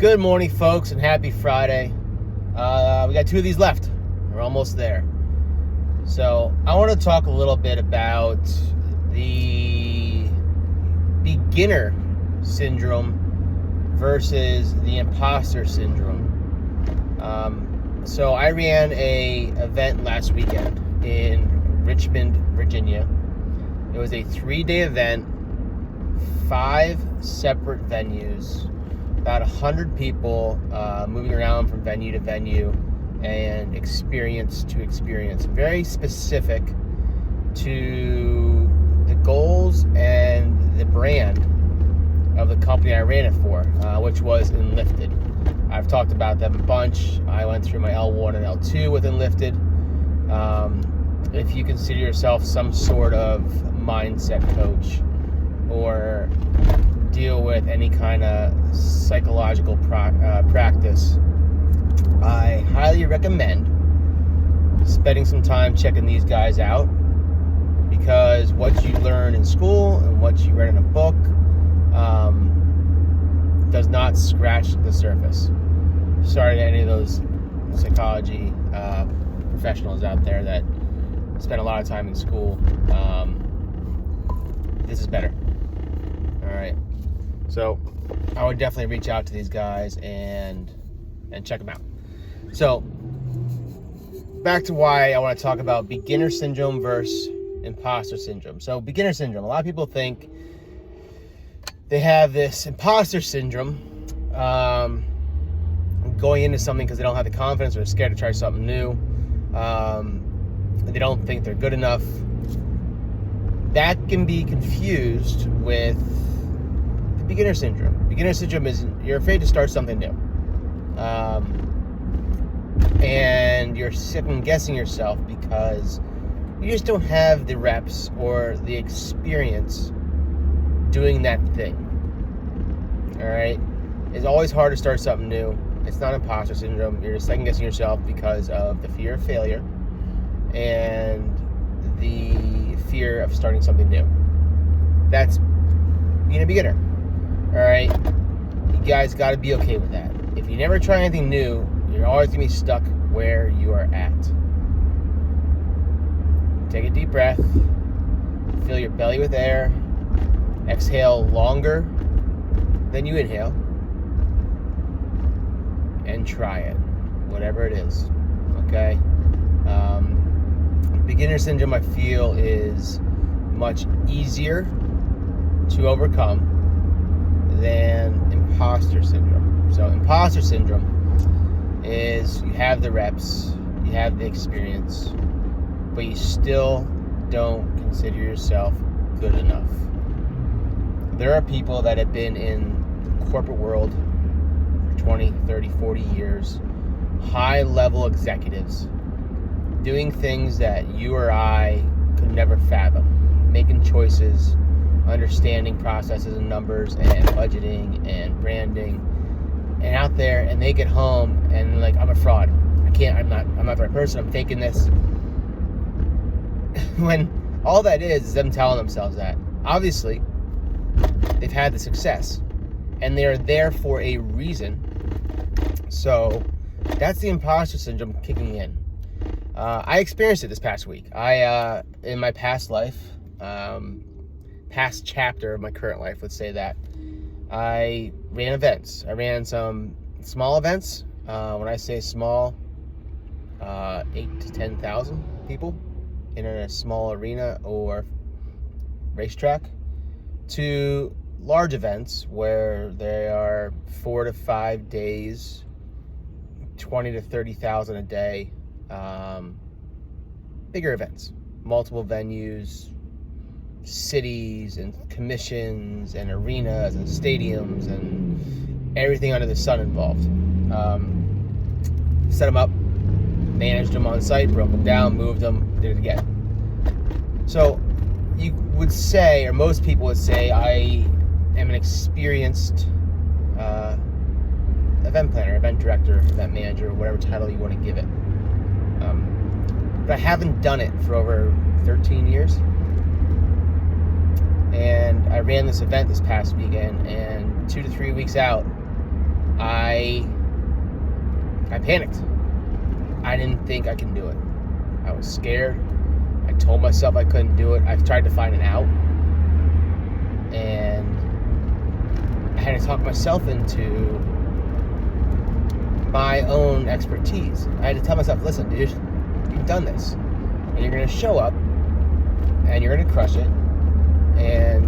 Good morning, folks, and happy Friday. We got 2 of these left. We're almost there. So I want to talk a little bit about the beginner syndrome versus the imposter syndrome. So I ran an event last weekend in Richmond, Virginia. It was a 3-day event, 5 separate venues, about 100 people moving around from venue to venue and experience to experience. Very specific to the goals and the brand of the company I ran it for, which was Enlifted. I've talked about them a bunch. I went through my L1 and L2 with Enlifted. If you consider yourself some sort of mindset coach or deal with any kind of psychological practice, I highly recommend spending some time checking these guys out, because what you learn in school and what you read in a book does not scratch the surface. Sorry to any of those psychology professionals out there that spend a lot of time in school. This is better. All right. So I would definitely reach out to these guys and check them out. So back to why I want to talk about beginner syndrome versus imposter syndrome. So beginner syndrome, a lot of people think they have this imposter syndrome going into something because they don't have the confidence or they're scared to try something new. They don't think they're good enough. That can be confused with the beginner syndrome. Beginner syndrome is you're afraid to start something new. And you're second guessing yourself because you just don't have the reps or the experience doing that thing. All right? It's always hard to start something new. It's not imposter syndrome. You're just second guessing yourself because of the fear of failure and the fear of starting something new. That's being a beginner. All right? You guys got to be okay with that. If you never try anything new, you're always going to be stuck where you are at. Take a deep breath. Fill your belly with air. Exhale longer than you inhale. And try it. Whatever it is. Okay? Beginner syndrome, I feel, is much easier to overcome than imposter syndrome. So imposter syndrome is you have the reps, you have the experience, but you still don't consider yourself good enough. There are people that have been in the corporate world for 20, 30, 40 years, high-level executives, doing things that you or I could never fathom, making choices, understanding processes and numbers and budgeting and branding, and out there, and they get home and like, I'm a fraud. I'm not the right person. I'm faking this. When all that is them telling themselves that. Obviously, they've had the success and they're there for a reason. So that's the imposter syndrome kicking in. I experienced it this past week. In my past life, past chapter of my current life, let's say that, I ran events. I ran some small events. When I say small, 8 to 10,000 people in a small arena or racetrack, to large events where they are 4 to 5 days, 20 to 30,000 a day. Bigger events, multiple venues, cities and commissions and arenas and stadiums and everything under the sun involved. Set them up, managed them on site, broke them down, moved them, did it again. So you would say, or most people would say, I am an experienced event planner, event director, event manager, whatever title you want to give it. But I haven't done it for over 13 years. And I ran this event this past weekend, and 2 to 3 weeks out, I panicked. I didn't think I could do it. I was scared. I told myself I couldn't do it. I tried to find an out. And I had to talk myself into my own expertise. I had to tell myself, listen, dude, you've done this. And you're going to show up. And you're going to crush it. And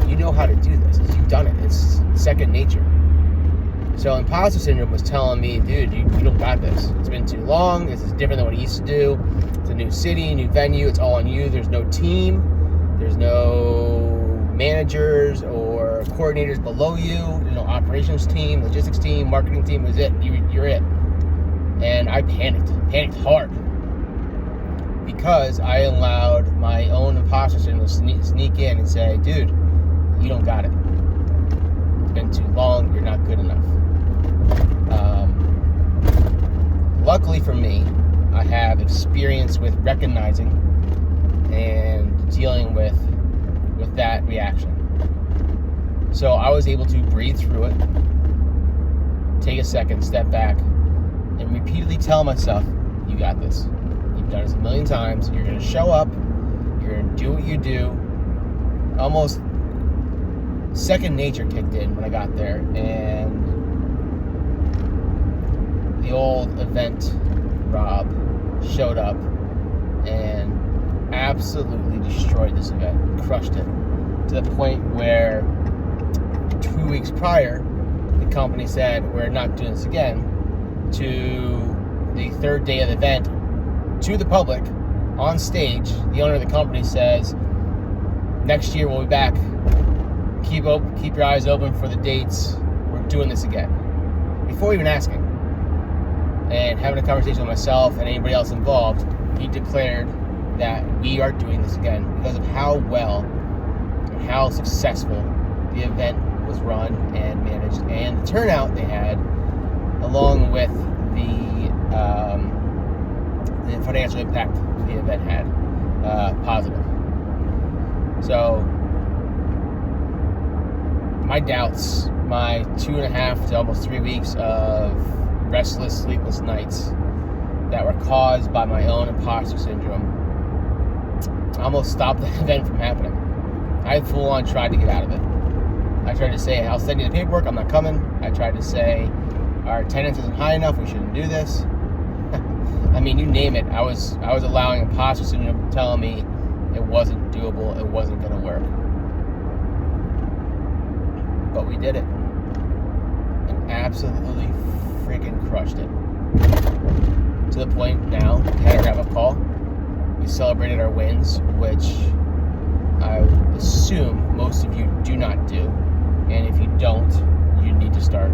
you know how to do this. You've done it. It's second nature. So imposter syndrome was telling me, dude, you don't got this. It's been too long. This is different than what it used to do. It's a new city, new venue. It's all on you. There's no team. There's no managers or coordinators below you. There's no operations team, logistics team, marketing team. Is it. You're it. And I panicked hard. Because I allowed my own imposter syndrome to sneak in and say, dude, you don't got it. It's been too long. You're not good enough. Luckily for me, I have experience with recognizing and dealing with that reaction. So I was able to breathe through it, take a second, step back, and repeatedly tell myself, you got this. You've done this a million times. You're going to show up. You're going to do what you do. Almost second nature kicked in when I got there, and the old event Rob showed up and absolutely destroyed this event, crushed it, to the point where 2 weeks prior, the company said, we're not doing this again, to the third day of the event, to the public, on stage, the owner of the company says, next year we'll be back. Keep your eyes open for the dates. We're doing this again. Before even asking. And having a conversation with myself and anybody else involved, he declared that we are doing this again because of how well and how successful the event was run and managed, and the turnout they had, along with the financial impact the event had, positive. So my doubts, my 2.5 to almost 3 weeks of restless, sleepless nights that were caused by my own imposter syndrome almost stopped the event from happening. I full on tried to get out of it. I tried to say, I'll send you the paperwork, I'm not coming. I tried to say, our attendance isn't high enough, we shouldn't do this. I mean, you name it. I was allowing imposter syndrome telling me it wasn't doable, it wasn't going to work. But we did it. And absolutely freaking crushed it. To the point now, we had a wrap-up call. We celebrated our wins, which I assume most of you do not do. And if you don't, you need to start.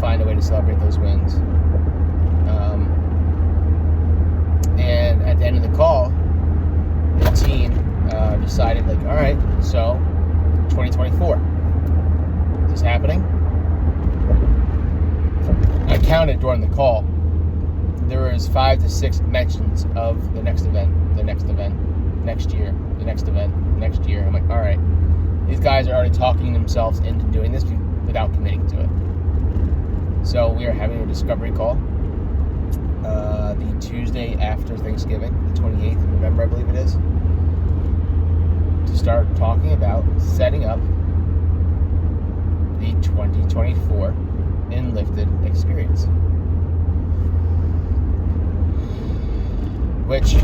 Find a way to celebrate those wins. And at the end of the call, the team decided, like, all right, so 2024, is this happening? I counted during the call. There was 5 to 6 mentions of the next event, next year, the next event, next year. I'm like, all right, these guys are already talking themselves into doing this without committing to it. So we are having a discovery call the Tuesday after Thanksgiving, the 28th of November, I believe it is, to start talking about setting up the 2024 Enlifted experience. Which,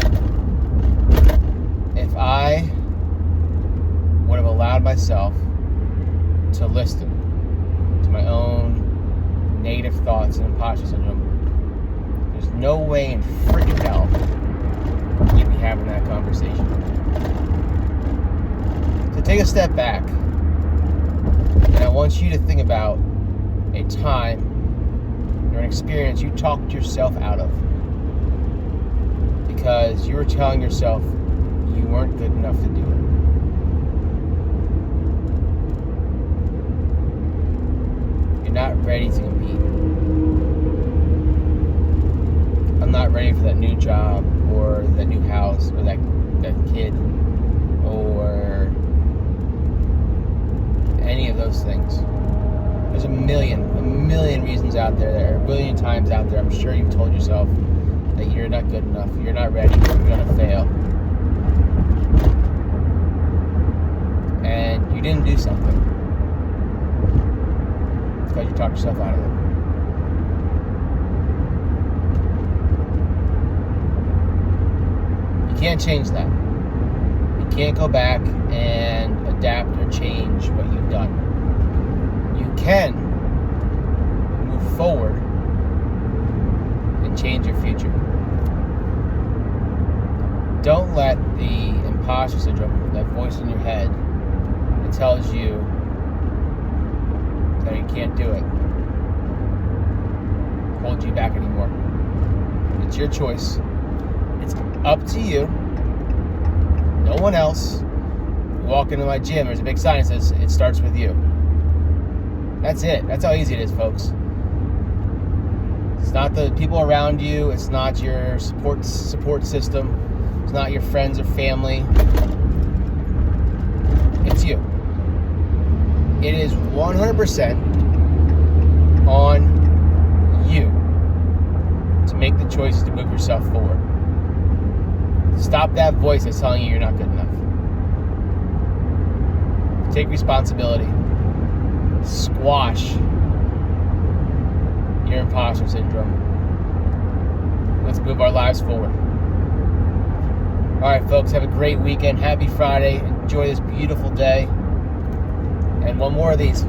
if I would have allowed myself to listen to my own negative thoughts and imposter syndrome, there's no way in freaking hell you'd be having that conversation. So take a step back, and I want you to think about a time or an experience you talked yourself out of because you were telling yourself you weren't good enough to do it. You're not ready to compete. I'm not ready for that new job or that new house or that kid or any of those things. There's a million reasons out there. There are a billion times out there. I'm sure you've told yourself that you're not good enough, you're not ready, you're gonna fail. And you didn't do something. It's because you talked yourself out of it. You can't change that. You can't go back and adapt or change what you've done. You can move forward and change your future. Don't let the imposter syndrome, that voice in your head that tells you that you can't do it, hold you back anymore. It's your choice. It's up to you. No one else. You walk into my gym, there's a big sign that says, it starts with you. That's it. That's how easy it is, folks. It's not the people around you. It's not your support system. It's not your friends or family. It's you. It is 100% on you to make the choices to move yourself forward. Stop that voice that's telling you you're not good enough. Take responsibility. Squash your imposter syndrome. Let's move our lives forward. Alright, folks, have a great weekend. Happy Friday. Enjoy this beautiful day. And one more of these.